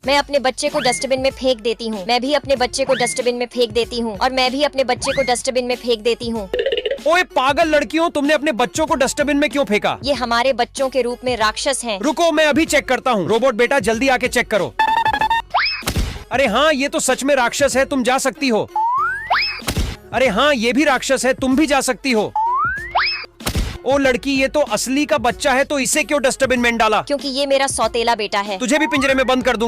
मैं अपने बच्चे को डस्टबिन में फेंक देती हूँ। मैं भी अपने बच्चे को डस्टबिन में फेंक देती हूँ। और मैं भी अपने बच्चे को डस्टबिन में फेंक देती हूँ। ओए पागल लड़कियों, तुमने अपने बच्चों को डस्टबिन में क्यों फेंका? ये हमारे बच्चों के रूप में राक्षस हैं। रुको, मैं अभी चेक करता हूँ। रोबोट बेटा जल्दी आके चेक करो। अरे हाँ, ये तो सच में राक्षस है, तुम जा सकती हो। अरे हाँ, ये भी राक्षस है, तुम भी जा सकती हो। ओ लड़की, ये तो असली का बच्चा है, तो इसे क्यों डस्टबिन में डाला? क्योंकि ये मेरा सौतेला बेटा है। तुझे भी पिंजरे में बंद कर दूंगा।